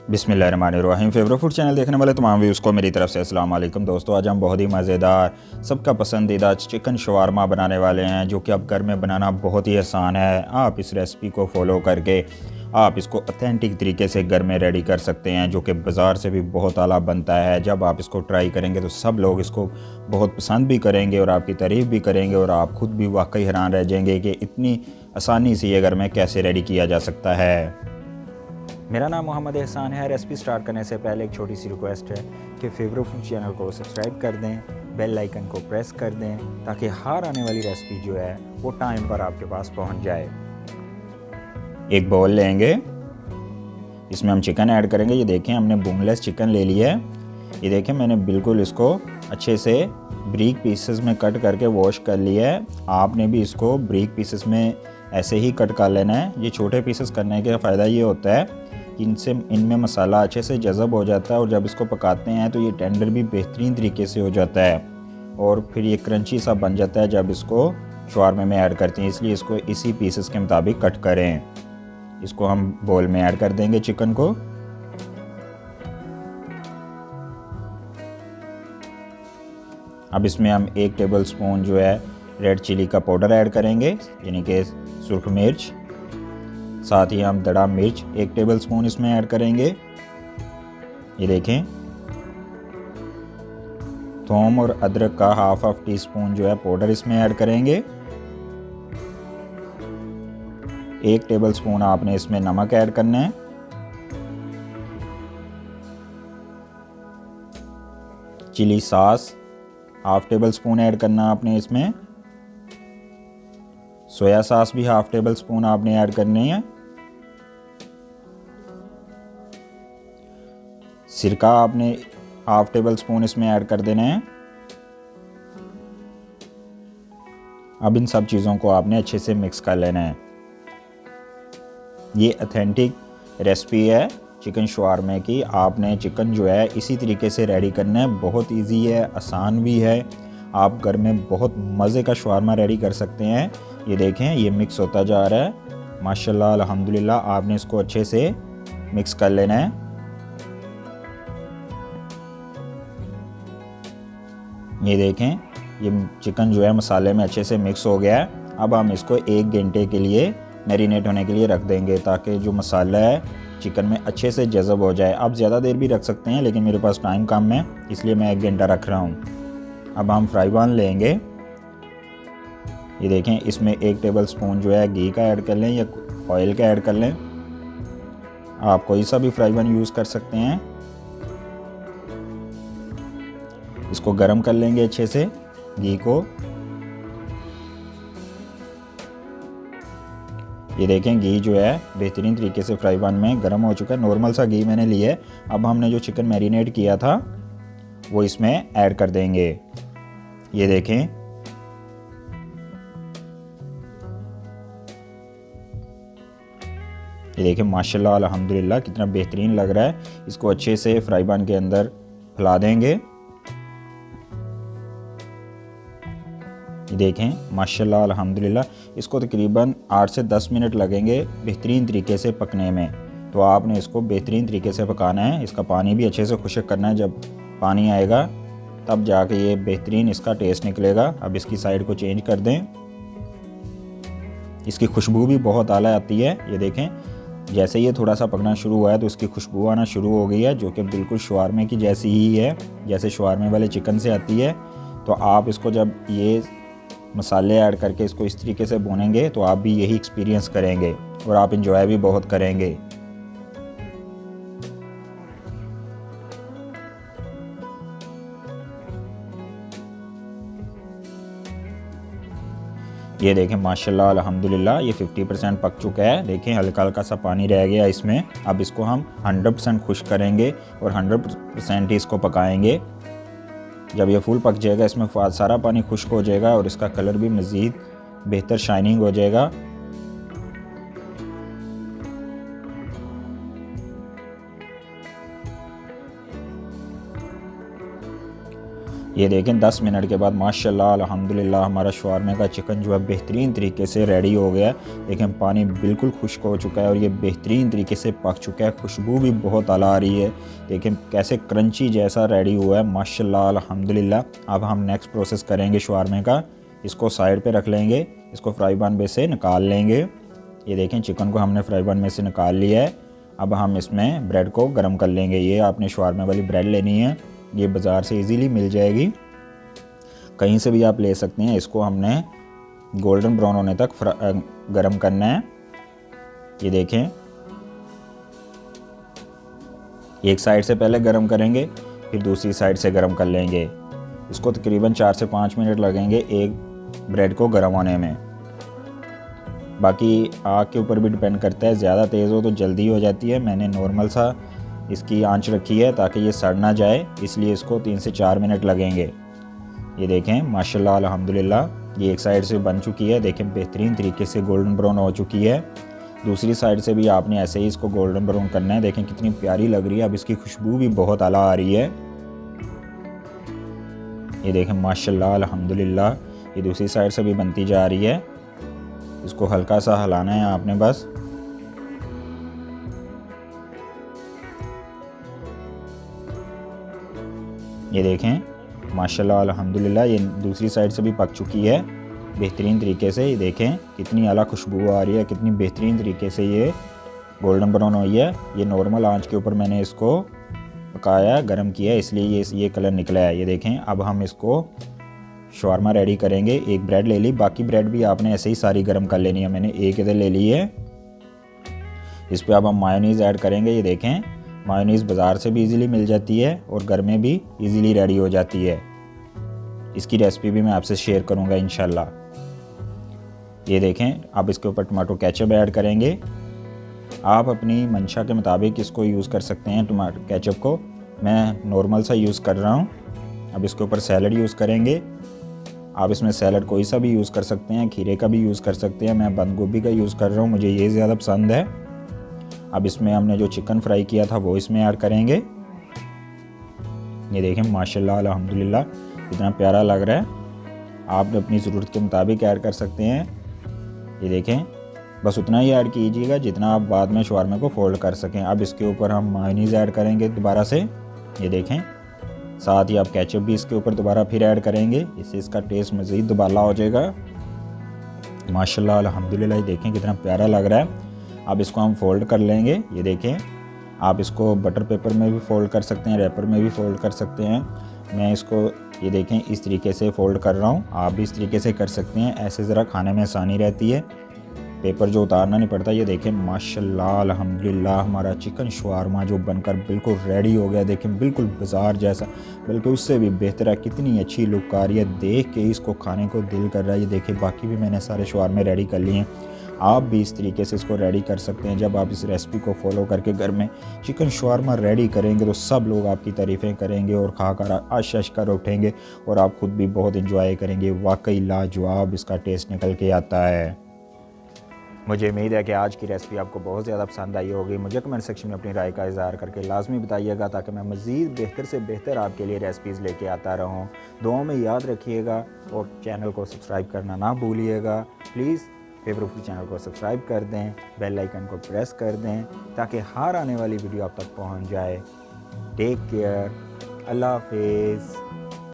बिस्मिल्लाहिर्रहमानिर्रहीम। Favourite food channel देखने वाले तमाम व्यूज़ को मेरी तरफ से अस्सलाम वालेकुम। दोस्तों, आज हम बहुत ही मज़ेदार, सबका पसंदीदा चिकन शवारमा बनाने वाले हैं, जो कि अब घर में बनाना बहुत ही आसान है। आप इस रेसिपी को फॉलो करके आप इसको ऑथेंटिक तरीके से घर में रेडी कर सकते हैं, जो कि बाज़ार से भी बहुत आला बनता है। जब आप इसको ट्राई करेंगे तो सब लोग इसको बहुत पसंद भी करेंगे और आपकी तारीफ़ भी करेंगे, और आप ख़ुद भी वाकई हैरान रह जाएंगे कि इतनी आसानी से ये घर में कैसे रेडी किया जा सकता है। मेरा नाम मोहम्मद एहसान है। रेसिपी स्टार्ट करने से पहले एक छोटी सी रिक्वेस्ट है कि फेवरेट फूड चैनल को सब्सक्राइब कर दें, बेल आइकन को प्रेस कर दें, ताकि हर आने वाली रेसिपी जो है वो टाइम पर आपके पास पहुंच जाए। एक बाउल लेंगे, इसमें हम चिकन ऐड करेंगे। ये देखें, हमने बोनलेस चिकन ले लिया है। ये देखें, मैंने बिल्कुल इसको अच्छे से ब्रीक पीसेस में कट करके वॉश कर लिया है। आपने भी इसको ब्रीक पीसेस में ऐसे ही कट कर लेना है। ये छोटे पीसेस करने का फ़ायदा ये होता है कि इनमें मसाला अच्छे से जज़ब हो जाता है, और जब इसको पकाते हैं तो ये टेंडर भी बेहतरीन तरीके से हो जाता है, और फिर ये क्रंची सा बन जाता है जब इसको शवारमे में ऐड करते हैं। इसलिए इसको इसी पीसेस के मुताबिक कट करें। इसको हम बोल में ऐड कर देंगे चिकन को। अब इसमें हम 1 टेबल स्पून जो है रेड चिली का पाउडर ऐड करेंगे, यानी कि सुर्ख मिर्च। साथ ही हम दड़ा मिर्च 1 टेबल स्पून इसमें ऐड करेंगे। ये देखें, थोम और अदरक का हाफ टी स्पून जो है पाउडर इसमें ऐड करेंगे। 1 टेबल स्पून आपने इसमें नमक ऐड करना है। Chilli sauce half tablespoon add करना आपने इसमें। सोया सॉस भी हाफ टेबल स्पून आपने ऐड करनी है। सिरका आपने हाफ टेबल स्पून इसमें ऐड कर देना है। अब इन सब चीज़ों को आपने अच्छे से मिक्स कर लेना है। ये ऑथेंटिक रेसिपी है चिकन शवारमे की। आपने चिकन जो है इसी तरीके से रेडी करना है। बहुत इजी है, आसान भी है। आप घर में बहुत मज़े का शवारमा रेडी कर सकते हैं। ये देखें, ये मिक्स होता जा रहा है माशाल्लाह अल्हम्दुलिल्लाह। आपने इसको अच्छे से मिक्स कर लेना है। ये देखें, ये चिकन जो है मसाले में अच्छे से मिक्स हो गया है। अब हम इसको 1 घंटे के लिए मैरिनेट होने के लिए रख देंगे, ताकि जो मसाला है चिकन में अच्छे से जज़ब हो जाए। आप ज़्यादा देर भी रख सकते हैं, लेकिन मेरे पास टाइम कम है, इसलिए मैं 1 घंटा रख रहा हूँ। अब हम फ्राई पैन लेंगे। ये देखें, इसमें 1 टेबल स्पून जो है घी का ऐड कर लें या ऑयल का ऐड कर लें। आप कोई सा भी फ्राई पैन यूज़ कर सकते हैं। इसको गरम कर लेंगे अच्छे से घी को। ये देखें, घी जो है बेहतरीन तरीके से फ्राई पैन में गरम हो चुका है। नॉर्मल सा घी मैंने लिया है। अब हमने जो चिकन मैरिनेट किया था वो इसमें ऐड कर देंगे। ये देखें, ये देखें माशाल्लाह अल्हम्दुलिल्लाह कितना बेहतरीन लग रहा है। इसको अच्छे से फ्राई पैन के अंदर फैला देंगे। ये देखें माशाल्लाह अल्हम्दुलिल्लाह। इसको तकरीबन 8 से 10 मिनट लगेंगे बेहतरीन तरीके से पकने में। तो आपने इसको बेहतरीन तरीके से पकाना है। इसका पानी भी अच्छे से खुश्क करना है। जब पानी आएगा तब जाके ये बेहतरीन इसका टेस्ट निकलेगा। अब इसकी साइड को चेंज कर दें। इसकी खुशबू भी बहुत आला आती है। ये देखें, जैसे ये थोड़ा सा पकना शुरू हुआ है तो इसकी खुशबू आना शुरू हो गई है, जो कि बिल्कुल शवारमे की जैसी ही है, जैसे शवारमे वाले चिकन से आती है। तो आप इसको जब ये मसाले ऐड करके इसको इस तरीके से भूनेंगे तो आप भी यही एक्सपीरियंस करेंगे, और आप इंजॉय भी बहुत करेंगे। ये देखें माशाल्लाह अल्हम्दुलिल्लाह, ये 50% पक चुका है। देखें, हल्का हल्का सा पानी रह गया इसमें। अब इसको हम 100% खुश्क करेंगे और 100% ही इसको पकाएंगे। जब ये फुल पक जाएगा, इसमें सारा पानी खुश्क हो जाएगा और इसका कलर भी मज़ीद बेहतर शाइनिंग हो जाएगा। ये देखें 10 मिनट के बाद माशाल्लाह अल्हम्दुलिल्लाह हमारा शवारमे का चिकन जो है बेहतरीन तरीके से रेडी हो गया है। देखें पानी बिल्कुल खुश्क हो चुका है और ये बेहतरीन तरीके से पक चुका है, खुशबू भी बहुत आला आ रही है। देखें कैसे क्रंची जैसा रेडी हुआ है माशाल्लाह अल्हम्दुलिल्लाह। अब हम नेक्स्ट प्रोसेस करेंगे शवारमे का। इसको साइड पर रख लेंगे, इसको फ्राई पैन में से निकाल लेंगे। ये देखें चिकन को हमने फ्राई पैन में से निकाल लिया है। अब हम इसमें ब्रेड को गर्म कर लेंगे। ये आपने शवारमे वाली ब्रेड लेनी है, ये बाज़ार से इजीली मिल जाएगी, कहीं से भी आप ले सकते हैं। इसको हमने गोल्डन ब्राउन होने तक गरम करना है। ये देखें एक साइड से पहले गरम करेंगे, फिर दूसरी साइड से गरम कर लेंगे। इसको तकरीबन 4 से 5 मिनट लगेंगे एक ब्रेड को गरम होने में। बाकी आग के ऊपर भी डिपेंड करता है, ज़्यादा तेज़ हो तो जल्दी हो जाती है। मैंने नॉर्मल सा इसकी आंच रखी है ताकि ये सड़ ना जाए, इसलिए इसको 3 से 4 मिनट लगेंगे। ये देखें माशाल्लाह अल्हम्दुलिल्लाह ये एक साइड से बन चुकी है। देखें बेहतरीन तरीके से गोल्डन ब्राउन हो चुकी है। दूसरी साइड से भी आपने ऐसे ही इसको गोल्डन ब्राउन करना है। देखें कितनी प्यारी लग रही है, अब इसकी खुशबू भी बहुत आला आ रही है। ये देखें माशाल्लाह अल्हम्दुलिल्लाह ये दूसरी साइड से भी बनती जा रही है। इसको हल्का सा हिलाना है आपने बस। ये देखें माशाल्लाह अल्हम्दुलिल्लाह ये दूसरी साइड से भी पक चुकी है बेहतरीन तरीके से। ये देखें कितनी आला खुशबू आ रही है, कितनी बेहतरीन तरीके से ये गोल्डन ब्राउन हुई है। ये नॉर्मल आंच के ऊपर मैंने इसको पकाया, गरम किया, इसलिए ये कलर निकला है। ये देखें अब हम इसको शवारमा रेडी करेंगे। एक ब्रेड ले ली, बाकी ब्रेड भी आपने ऐसे ही सारी गर्म कर लेनी है। मैंने एक इधर ले ली है। इस पर अब हम मायोनीज़ ऐड करेंगे। ये देखें मायोनीज़ बाज़ार से भी इजीली मिल जाती है और घर में भी इजीली रेडी हो जाती है। इसकी रेसिपी भी मैं आपसे शेयर करूंगा इंशाल्लाह। ये देखें अब इसके ऊपर टमाटो केचप ऐड करेंगे। आप अपनी मंशा के मुताबिक इसको यूज़ कर सकते हैं टमाटो केचप को। मैं नॉर्मल सा यूज़ कर रहा हूँ। अब इसके ऊपर सैलड यूज़ करेंगे। आप इसमें सैलड कोई सा भी यूज़ कर सकते हैं, खीरे का भी यूज़ कर सकते हैं। मैं बंद गोभी का यूज़ कर रहा हूँ, मुझे ये ज़्यादा पसंद है। अब इसमें हमने जो चिकन फ्राई किया था वो इसमें ऐड करेंगे। ये देखें माशाल्लाह अल्हम्दुलिल्लाह कितना प्यारा लग रहा है। आप अपनी ज़रूरत के मुताबिक ऐड कर सकते हैं। ये देखें बस उतना ही ऐड कीजिएगा जितना आप बाद में शवारमे को फोल्ड कर सकें। अब इसके ऊपर हम मायोनीज़ ऐड करेंगे दोबारा से। ये देखें साथ ही आप केचप भी इसके ऊपर दोबारा फिर ऐड करेंगे, इससे इसका टेस्ट मज़ीद दुबाला हो जाएगा। माशाल्लाह अल्हम्दुलिल्लाह ये देखें कितना प्यारा लग रहा है। अब इसको हम फोल्ड कर लेंगे। ये देखें आप इसको बटर पेपर में भी फ़ोल्ड कर सकते हैं, रैपर में भी फ़ोल्ड कर सकते हैं। मैं इसको ये देखें इस तरीके से फ़ोल्ड कर रहा हूँ, आप भी इस तरीके से कर सकते हैं। ऐसे ज़रा खाने में आसानी रहती है, पेपर जो उतारना नहीं पड़ता। ये देखें माशाल्लाह अल्हम्दुलिल्लाह हमारा चिकन शवारमा जो बनकर बिल्कुल रेडी हो गया। देखें बिल्कुल बाज़ार जैसा, बल्कि उससे भी बेहतर है। कितनी अच्छी लुक आ रही है, देख के इसको खाने को दिल कर रहा है। ये देखें बाकी भी मैंने सारे शवारमे रेडी कर लिए हैं। आप भी इस तरीके से इसको रेडी कर सकते हैं। जब आप इस रेसिपी को फॉलो करके घर में चिकन शवारमा रेडी करेंगे तो सब लोग आपकी तारीफ़ें करेंगे और खाकर आश कर उठेंगे और आप खुद भी बहुत इंजॉय करेंगे। वाकई लाजवाब इसका टेस्ट निकल के आता है। मुझे उम्मीद है कि आज की रेसिपी आपको बहुत ज़्यादा पसंद आई होगी। मुझे कमेंट सेक्शन में अपनी राय का इज़हार करके लाजमी बताइएगा ताकि मैं मज़ीद बेहतर से बेहतर आपके लिए रेसिपीज़ लेके आता रहूँ। दुआओं में याद रखिएगा और चैनल को सब्सक्राइब करना ना भूलिएगा। प्लीज़ फेवरेट चैनल को सब्सक्राइब कर दें, बेल आइकन को प्रेस कर दें ताकि हर आने वाली वीडियो आप तक पहुँच जाए। टेक केयर, अल्लाह हाफिज़।